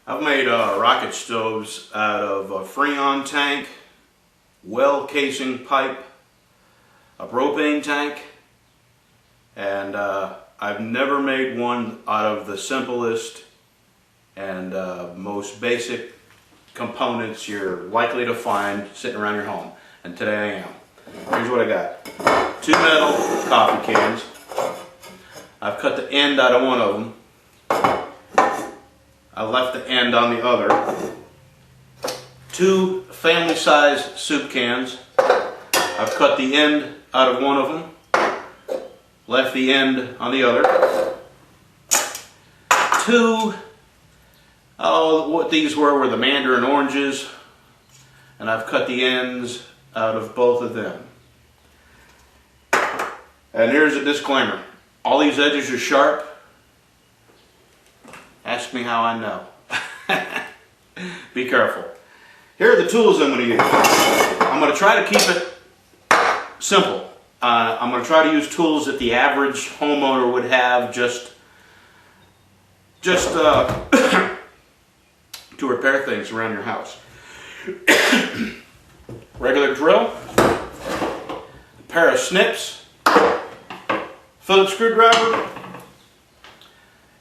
I've made rocket stoves out of a Freon tank, well casing pipe, a propane tank, and I've never made one out of the simplest and most basic components you're likely to find sitting around your home. And today I am. Here's what I got. 2 metal coffee cans. I've cut the end out of one of them. I left the end on the other. 2 family size soup cans. I've cut the end out of one of them. Left the end on the other. 2, what these were the mandarin oranges, and I've cut the ends out of both of them. And here's a disclaimer. All these edges are sharp. Ask me how I know. Be careful. Here are the tools I'm going to use. I'm going to try to keep it simple. I'm going to try to use tools that the average homeowner would have just to repair things around your house. Regular drill, a pair of snips, Phillips screwdriver,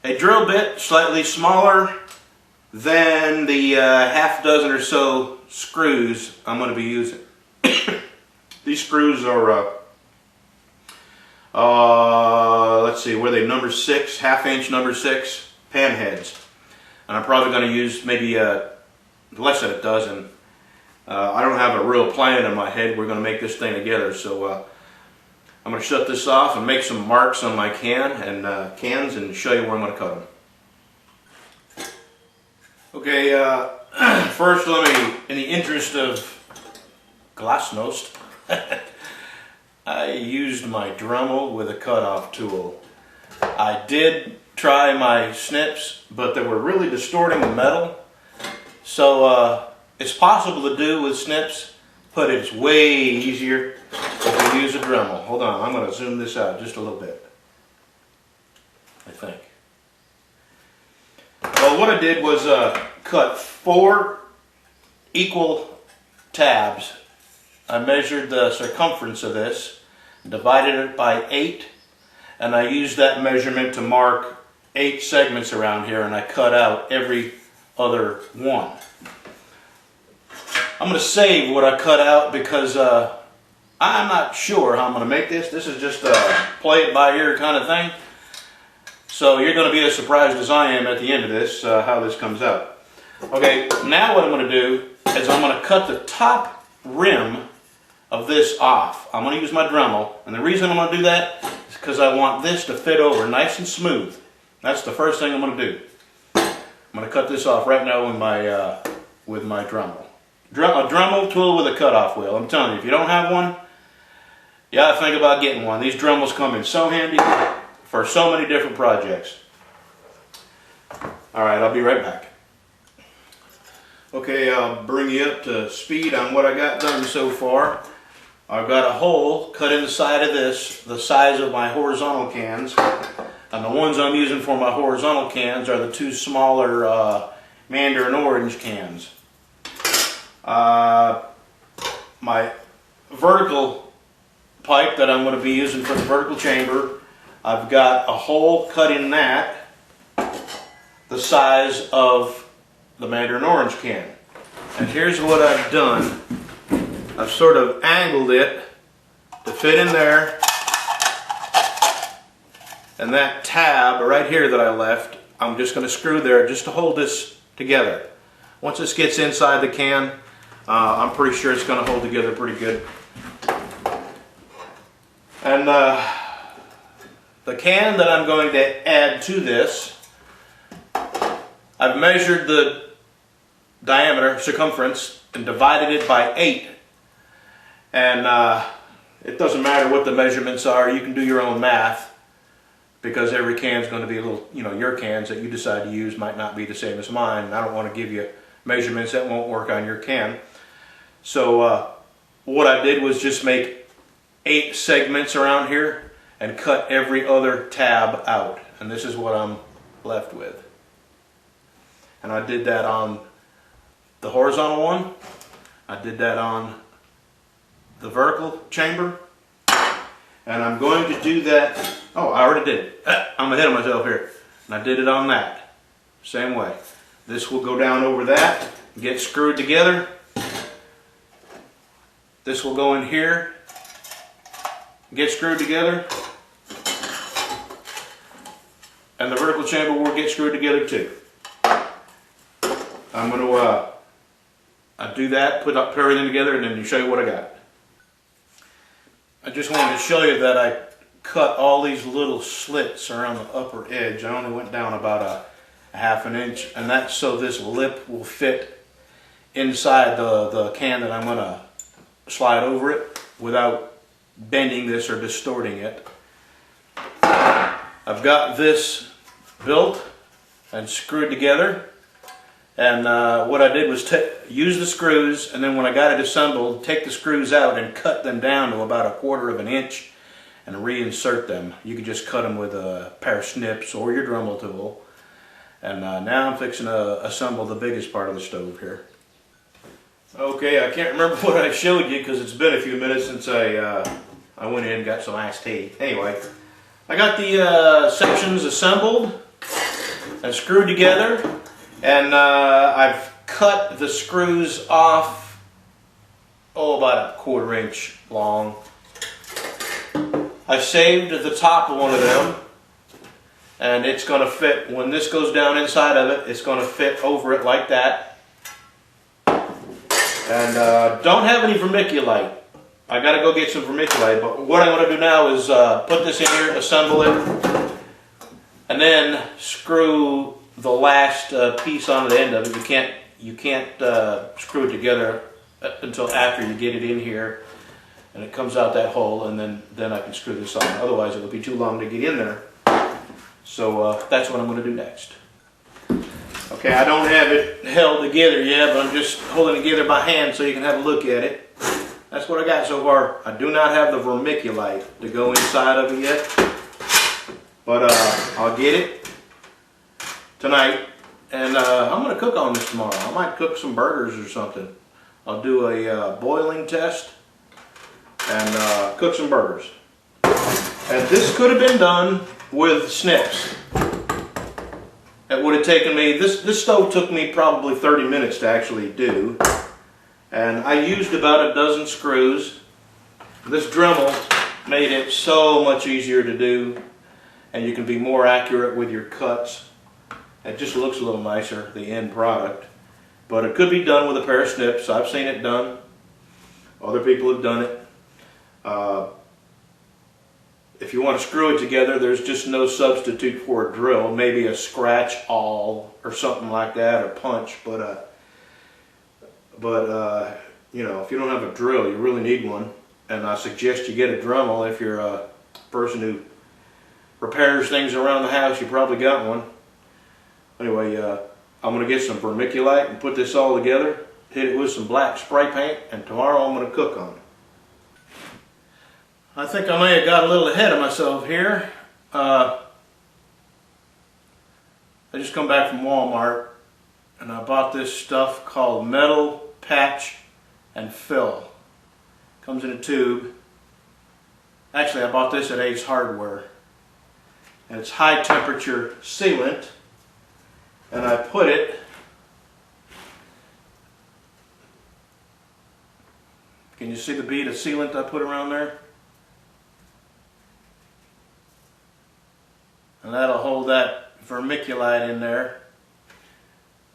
a drill bit slightly smaller than the half dozen or so screws I'm going to be using. These screws are, let's see, were they number 6, half-inch number 6 pan heads. And I'm probably going to use maybe less than a dozen. I don't have a real plan in my head. We're going to make this thing together, so I'm going to shut this off and make some marks on my cans and show you where I'm going to cut them. Okay, first let me, in the interest of glasnost, I used my Dremel with a cutoff tool. I did try my snips, but they were really distorting the metal. So it's possible to do with snips, but it's way easier if you use a Dremel. Hold on, I'm going to zoom this out just a little bit, I think. Well, what I did was cut 4 equal tabs. I measured the circumference of this, divided it by 8, and I used that measurement to mark 8 segments around here, and I cut out every other one. I'm going to save what I cut out because I'm not sure how I'm going to make this. This is just a play it by ear kind of thing. So you're going to be as surprised as I am at the end of this, how this comes out. Okay, now what I'm going to do is I'm going to cut the top rim of this off. I'm going to use my Dremel, and the reason I'm going to do that is because I want this to fit over nice and smooth. That's the first thing I'm going to do. I'm going to cut this off right now with my Dremel. A Dremel tool with a cutoff wheel. I'm telling you, if you don't have one, you got to think about getting one. These Dremels come in so handy for so many different projects. Alright, I'll be right back. Okay, I'll bring you up to speed on what I got done so far. I've got a hole cut in the side of this, the size of my horizontal cans. And the ones I'm using for my horizontal cans are the 2 smaller mandarin orange cans. My vertical pipe that I'm going to be using for the vertical chamber, I've got a hole cut in that the size of the mandarin orange can. And here's what I've done. I've sort of angled it to fit in there. And that tab right here that I left, I'm just going to screw there just to hold this together. Once this gets inside the can, I'm pretty sure it's going to hold together pretty good. And the can that I'm going to add to this, I've measured the diameter, circumference, and divided it by 8. And it doesn't matter what the measurements are, you can do your own math, because every can is going to be a little, your cans that you decide to use might not be the same as mine, and I don't want to give you measurements that won't work on your can. So what I did was just make 8 segments around here and cut every other tab out, and this is what I'm left with. And I did that on the horizontal one. I did that on the vertical chamber. And I'm going to do that. Oh, I already did it. I'm ahead of myself here. And I did it on that. Same way. This will go down over that, get screwed together. This will go in here, get screwed together. And the vertical chamber will get screwed together too. I'm going to do that, put everything together, and then show you what I got. I just wanted to show you that I cut all these little slits around the upper edge. I only went down about a half an inch, and that's so this lip will fit inside the can that I'm going to slide over it without bending this or distorting it. I've got this built and screwed together, and what I did was use the screws, and then when I got it assembled, take the screws out and cut them down to about 1/4 of an inch and reinsert them. You can just cut them with a pair of snips or your Dremel tool. And now I'm fixing to assemble the biggest part of the stove here. Okay, I can't remember what I showed you because it's been a few minutes since I went in and got some iced tea. Anyway, I got the sections assembled and screwed together, and I've cut the screws off, about 1/4 inch long. I saved the top of one of them, and it's going to fit, when this goes down inside of it, it's going to fit over it like that. And don't have any vermiculite. I got to go get some vermiculite, but what I want to do now is put this in here, assemble it, and then screw the last piece on the end of it. You can't screw it together until after you get it in here and it comes out that hole, and then I can screw this on. Otherwise it will be too long to get in there. So that's what I'm going to do next. Okay, I don't have it held together yet, but I'm just holding it together by hand so you can have a look at it. That's what I got so far. I do not have the vermiculite to go inside of it yet, but I'll get it tonight, and I'm going to cook on this tomorrow. I might cook some burgers or something. I'll do a boiling test and cook some burgers. And this could have been done with snips. It would have taken me, this stove took me probably 30 minutes to actually do. And I used about 12 screws. This Dremel made it so much easier to do, and you can be more accurate with your cuts. It just looks a little nicer, the end product. But it could be done with a pair of snips. I've seen it done. Other people have done it. If you want to screw it together, there's just no substitute for a drill. Maybe a scratch awl or something like that, or punch. But you know, if you don't have a drill, you really need one. And I suggest you get a Dremel. If you're a person who repairs things around the house, you probably got one. Anyway, I'm going to get some vermiculite and put this all together, hit it with some black spray paint, and tomorrow I'm going to cook on it. I think I may have got a little ahead of myself here. I just come back from Walmart, and I bought this stuff called metal patch and fill. Comes in a tube. Actually, I bought this at Ace Hardware, and it's high temperature sealant. And I put it, can you see the bead of sealant I put around there? And that'll hold that vermiculite in there.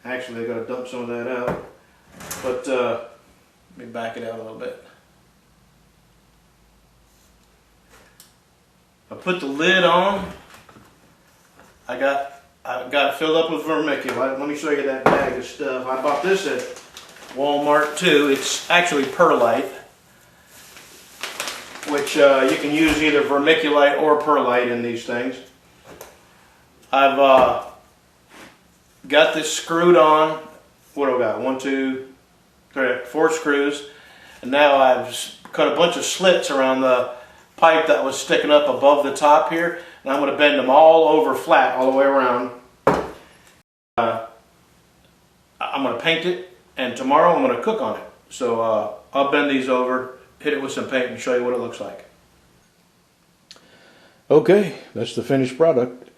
Actually, I got to dump some of that out. But let me back it out a little bit. I put the lid on. I got it filled up with vermiculite. Let me show you that bag of stuff. I bought this at Walmart too. It's actually perlite, which you can use either vermiculite or perlite in these things. I've got this screwed on. What do I got? 1, 2, 3, 4 screws. And now I've cut a bunch of slits around the pipe that was sticking up above the top here. And I'm going to bend them all over flat, all the way around. I'm going to paint it, and tomorrow I'm going to cook on it. So I'll bend these over, hit it with some paint, and show you what it looks like. Okay, that's the finished product.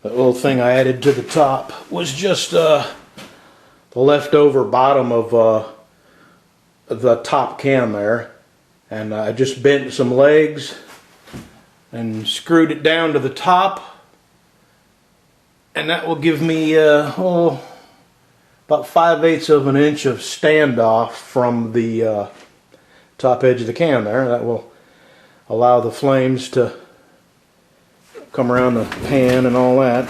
The little thing I added to the top was just the leftover bottom of the top can there. And I just bent some legs and screwed it down to the top. And that will give me about 5/8 of an inch of standoff from the top edge of the can there. That will allow the flames to come around the pan and all that.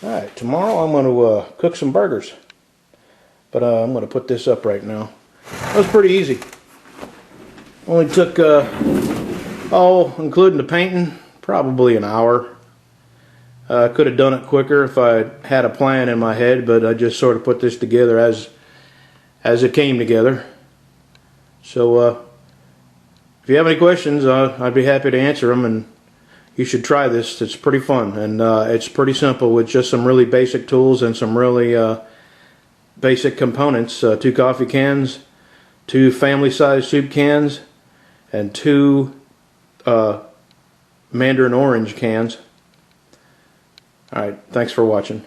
Alright, tomorrow I'm going to cook some burgers. But I'm going to put this up right now. That was pretty easy. Only took, including the painting, probably an hour. I could have done it quicker if I had a plan in my head, but I just sort of put this together as it came together. So if you have any questions, I'd be happy to answer them, and you should try this. It's pretty fun, and it's pretty simple with just some really basic tools and some really basic components. 2 coffee cans, 2 family-sized soup cans, and 2 mandarin orange cans. Alright, thanks for watching.